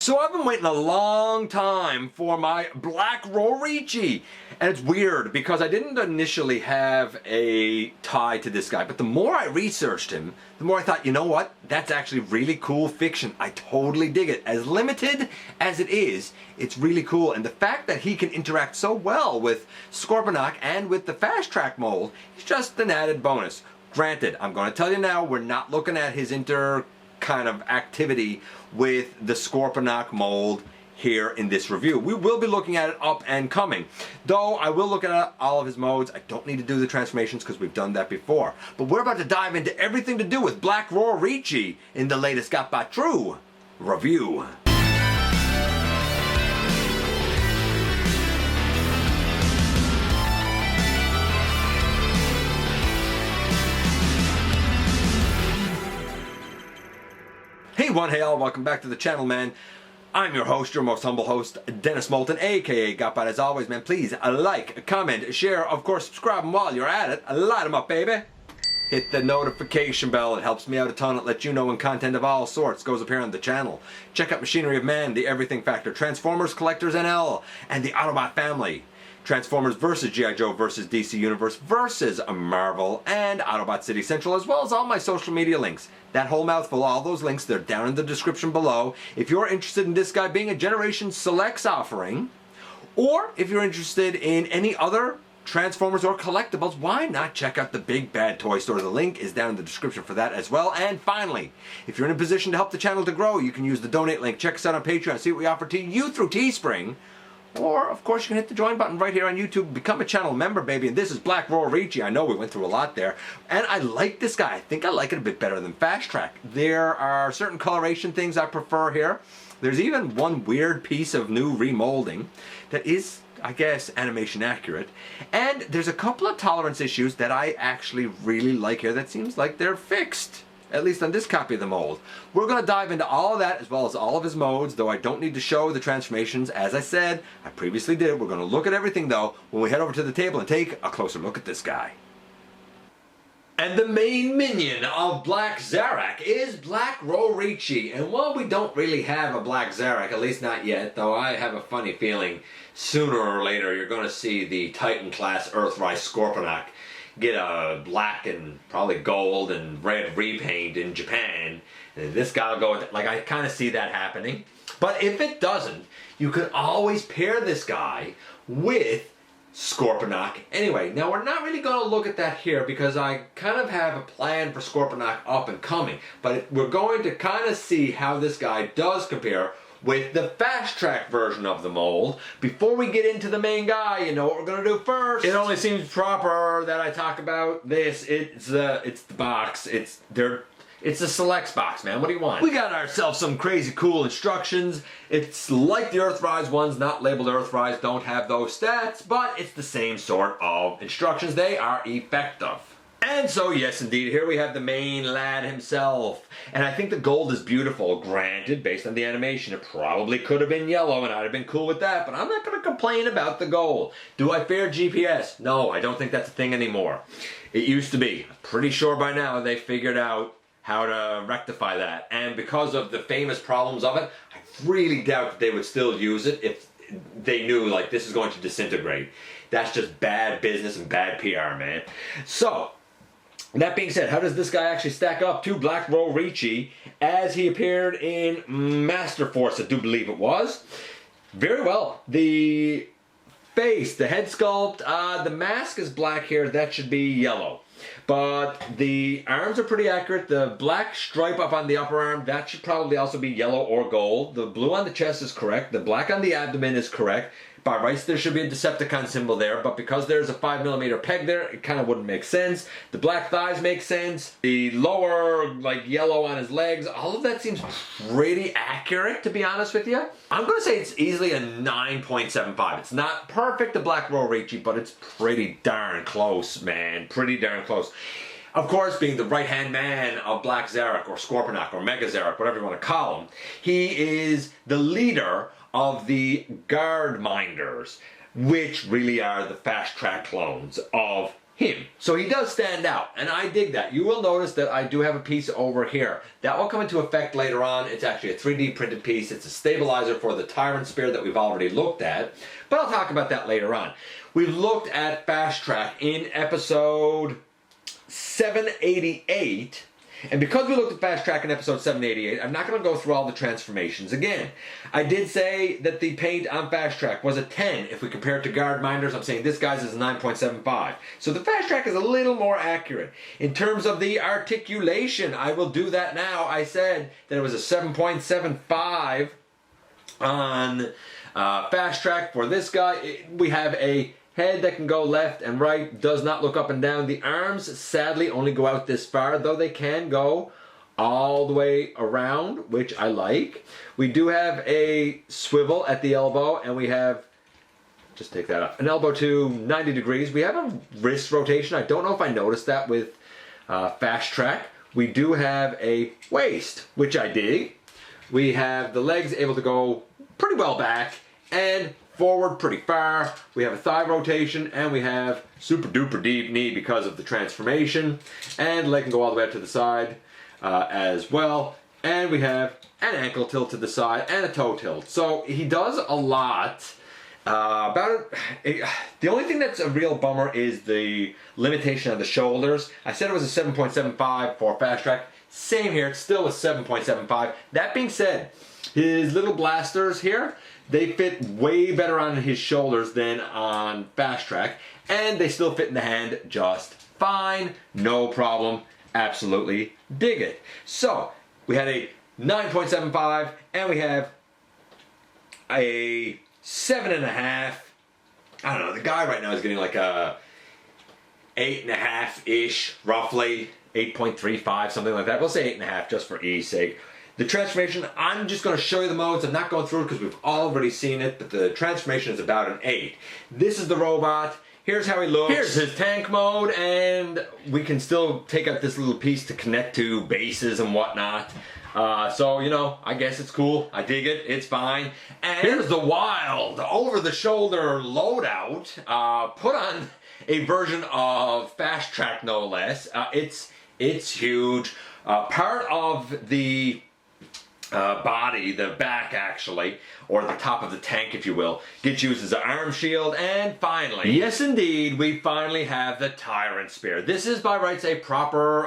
So I've been waiting a long time for my Black Roritchi, and it's weird because I didn't initially have a tie to this guy, but the more I researched him, the more I thought, you know what, that's actually really cool fiction. I totally dig it. As limited as it is, it's really cool, and the fact that he can interact so well with Scorponok and with the Fasttrack mold is just an added bonus. Granted, I'm going to tell you now, we're not looking at his kind of activity with the Scorponok mold here in this review. We will be looking at it up and coming. Though I will look at all of his modes. I don't need to do the transformations because we've done that before. But we're about to dive into everything to do with Black Roritchi in the latest GotBot True review. Hey all, welcome back to the channel, man. I'm your host, your most humble host, Dennis Moulton, aka GotBot. As always, man, please like, comment, share, of course, subscribe, and while you're at it, light them up, baby. Hit the notification bell. It helps me out a ton. It lets you know when content of all sorts goes up here on the channel. Check out Machinery of Man, The Everything Factor, Transformers Collectors NL, and the Autobot family. Transformers vs. G.I. Joe vs. DC Universe vs. Marvel and Autobot City Central, as well as all my social media links. That whole mouthful, all those links, they're down in the description below. If you're interested in this guy being a Generation Selects offering, or if you're interested in any other Transformers or collectibles, why not check out the Big Bad Toy Store? The link is down in the description for that as well. And finally, if you're in a position to help the channel to grow, you can use the donate link. Check us out on Patreon, see what we offer to you through Teespring. Or, of course, you can hit the join button right here on YouTube. Become a channel member, baby. And this is Black Roritchi. I know we went through a lot there. And I like this guy. I think I like it a bit better than Fasttrack. There are certain coloration things I prefer here. There's even one weird piece of new remolding that is, I guess, animation accurate. And there's a couple of tolerance issues that I actually really like here that seems like they're fixed. At least on this copy of the mold. We're going to dive into all of that as well as all of his modes, though I don't need to show the transformations. As I said, I previously did. We're going to look at everything, though, when we head over to the table and take a closer look at this guy. And the main minion of Black Zarak is Black Roritchi. And while we don't really have a Black Zarak, at least not yet, though I have a funny feeling sooner or later you're going to see the Titan class Earthrise Scorponok get a black and probably gold and red repaint in Japan, and this guy will go with it. Like, I kind of see that happening. But if it doesn't, you could always pair this guy with Scorponok. Anyway, now we're not really going to look at that here because I kind of have a plan for Scorponok up and coming, but we're going to kind of see how this guy does compare with the Fasttrack version of the mold. Before we get into the main guy, you know what we're gonna do first. It only seems proper that I talk about this. It's the box. It's the Selects box, man. What do you want? We got ourselves some crazy cool instructions. It's like the Earthrise ones, not labeled Earthrise, don't have those stats, but it's the same sort of instructions. They are effective. And so, yes, indeed, here we have the main lad himself. And I think the gold is beautiful. Granted, based on the animation, it probably could have been yellow, and I'd have been cool with that, but I'm not going to complain about the gold. Do I fear GPS? No, I don't think that's a thing anymore. It used to be. I'm pretty sure by now they figured out how to rectify that. And because of the famous problems of it, I really doubt that they would still use it if they knew, like, this is going to disintegrate. That's just bad business and bad PR, man. So, that being said, how does this guy actually stack up to Black Roritchi as he appeared in Master Force, I do believe it was? Very well. The face, the head sculpt, the mask is black here. That should be yellow. But the arms are pretty accurate. The black stripe up on the upper arm, that should probably also be yellow or gold. The blue on the chest is correct. The black on the abdomen is correct. By rights, there should be a Decepticon symbol there, but because there's a 5mm peg there, it kind of wouldn't make sense. The black thighs make sense. The lower, like, yellow on his legs, all of that seems pretty accurate, to be honest with you. I'm going to say it's easily a 9.75. It's not perfect to Black Roritchi, but it's pretty darn close, man. Pretty darn close. Of course, being the right-hand man of Black Zarak, or Scorponok, or Mega Zarak, whatever you want to call him, he is the leader of the Guardminders, which really are the Fasttrack clones of him. So he does stand out, and I dig that. You will notice that I do have a piece over here. That will come into effect later on. It's actually a 3D printed piece. It's a stabilizer for the Tyrant Spear that we've already looked at, but I'll talk about that later on. We've looked at Fasttrack in episode 788, and because we looked at Fasttrack in episode 788, I'm not going to go through all the transformations again. I did say that the paint on Fasttrack was a 10. If we compare it to Guardminders, I'm saying this guy's is a 9.75. So the Fasttrack is a little more accurate. In terms of the articulation, I will do that now. I said that it was a 7.75 on Fasttrack. For this guy, we have a head that can go left and right, does not look up and down. The arms sadly only go out this far, though they can go all the way around, which I like. We do have a swivel at the elbow, and we have, just take that off, an elbow to 90 degrees. We have a wrist rotation. I don't know if I noticed that with Fasttrack. We do have a waist, which I dig. We have the legs able to go pretty well back and forward pretty far. We have a thigh rotation, and we have super duper deep knee because of the transformation, and leg can go all the way up to the side as well, and we have an ankle tilt to the side and a toe tilt. So he does a lot about it. The only thing that's a real bummer is the limitation on the shoulders. I said it was a 7.75 for Fasttrack. Same here, it's still a 7.75. That being said, his little blasters here, they fit way better on his shoulders than on Fasttrack, and they still fit in the hand just fine, no problem, absolutely dig it. So, we had a 9.75, and we have a 7.5. I don't know, the guy right now is getting like a 8.5-ish, roughly, 8.35, something like that. We'll say 8.5 just for ease sake. The transformation, I'm just going to show you the modes. I'm not going through it because we've already seen it, but the transformation is about an 8. This is the robot. Here's how he looks. Here's his tank mode, and we can still take out this little piece to connect to bases and whatnot. So, you know, I guess it's cool. I dig it. It's fine. And here's the wild, over-the-shoulder loadout. Put on a version of Fasttrack, no less. It's huge. Part of the body, the back actually, or the top of the tank if you will, gets used as an arm shield. And finally, yes indeed, we finally have the Tyrant Spear. This is by rights a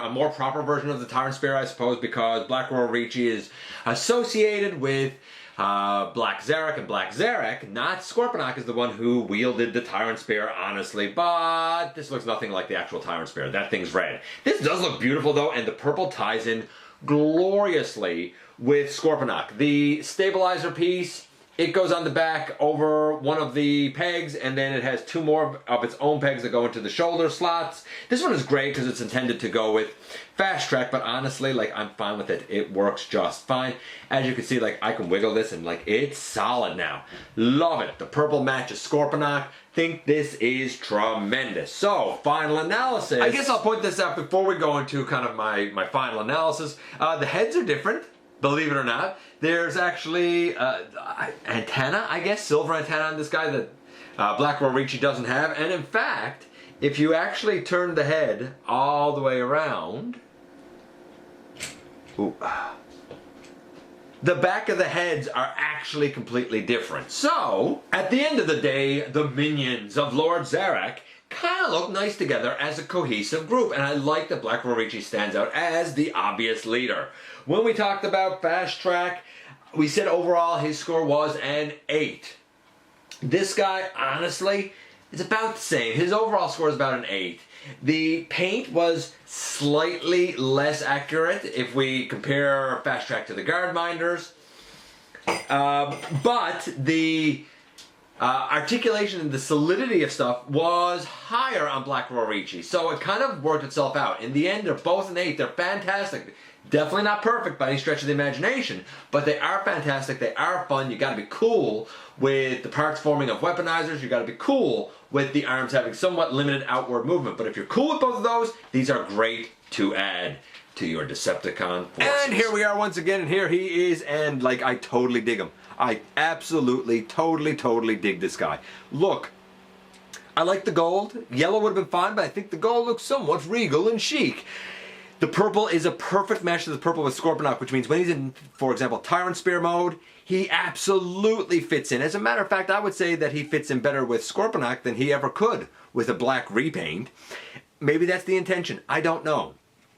more proper version of the Tyrant Spear, I suppose, because Black Roritchi is associated with Black Zarak, and Black Zarak, not Scorponok, is the one who wielded the Tyrant Spear, honestly, but this looks nothing like the actual Tyrant Spear. That thing's red. This does look beautiful though, and the purple ties in gloriously with Scorponok. The stabilizer piece, it goes on the back over one of the pegs, and then it has 2 more of its own pegs that go into the shoulder slots. This one is great because it's intended to go with Fasttrack, but honestly, like, I'm fine with it. It works just fine. As you can see, like, I can wiggle this and, like, it's solid now. Love it. The purple matches Scorponok. Think this is tremendous. So, final analysis. I guess I'll point this out before we go into kind of my final analysis. The heads are different. Believe it or not, there's actually antenna, I guess, silver antenna on this guy that Black Roritchi doesn't have. And in fact, if you actually turn the head all the way around, ooh, the back of the heads are actually completely different. So, at the end of the day, the minions of Lord Zarak kind of look nice together as a cohesive group, and I like that Black Roritchi stands out as the obvious leader. When we talked about Fasttrack, we said overall his score was an 8. This guy, honestly, is about the same. His overall score is about an 8. The paint was slightly less accurate if we compare Fasttrack to the Guardminders, but the articulation and the solidity of stuff was higher on Black Roritchi, so it kind of worked itself out. In the end, they're both an 8. They're fantastic. Definitely not perfect by any stretch of the imagination, but they are fantastic. They are fun. You got to be cool with the parts forming of weaponizers. You got to be cool with the arms having somewhat limited outward movement. But if you're cool with both of those, these are great to add to your Decepticon forces. And here we are once again, and here he is, and like, I totally dig him. I absolutely, totally dig this guy. Look, I like the gold. Yellow would have been fine, but I think the gold looks somewhat regal and chic. The purple is a perfect mesh of the purple with Scorponok, which means when he's in, for example, Tyrant Spear mode, he absolutely fits in. As a matter of fact, I would say that he fits in better with Scorponok than he ever could with a black repaint. Maybe that's the intention. I don't know.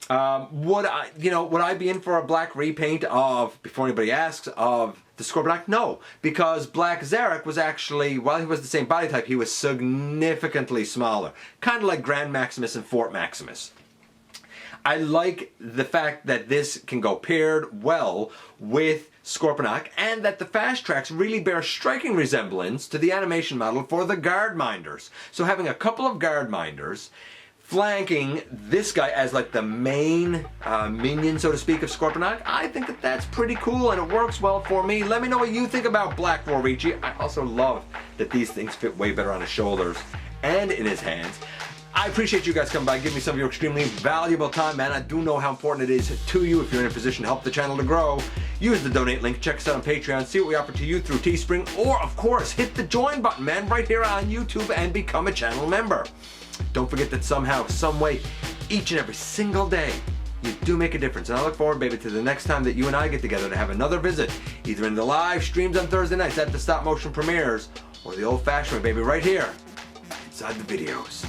Would I be in for a black repaint of, before anybody asks, of the Scorponok? No, because Black Zarak was actually, while he was the same body type, he was significantly smaller. Kind of like Grand Maximus and Fort Maximus. I like the fact that this can go paired well with Scorponok, and that the fast tracks really bear striking resemblance to the animation model for the Guardminders. So having a couple of Guardminders flanking this guy as like the main minion, so to speak, of Scorponok, I think that that's pretty cool and it works well for me. Let me know what you think about Black Roritchi. I also love that these things fit way better on his shoulders and in his hands. I appreciate you guys coming by, giving me some of your extremely valuable time, man. I do know how important it is to you if you're in a position to help the channel to grow. Use the donate link, check us out on Patreon, see what we offer to you through Teespring, or of course, hit the join button, man, right here on YouTube and become a channel member. Don't forget that somehow, some way, each and every single day, you do make a difference. And I look forward, baby, to the next time that you and I get together to have another visit, either in the live streams on Thursday nights at the stop motion premieres, or the old-fashioned way, baby, right here, inside the videos.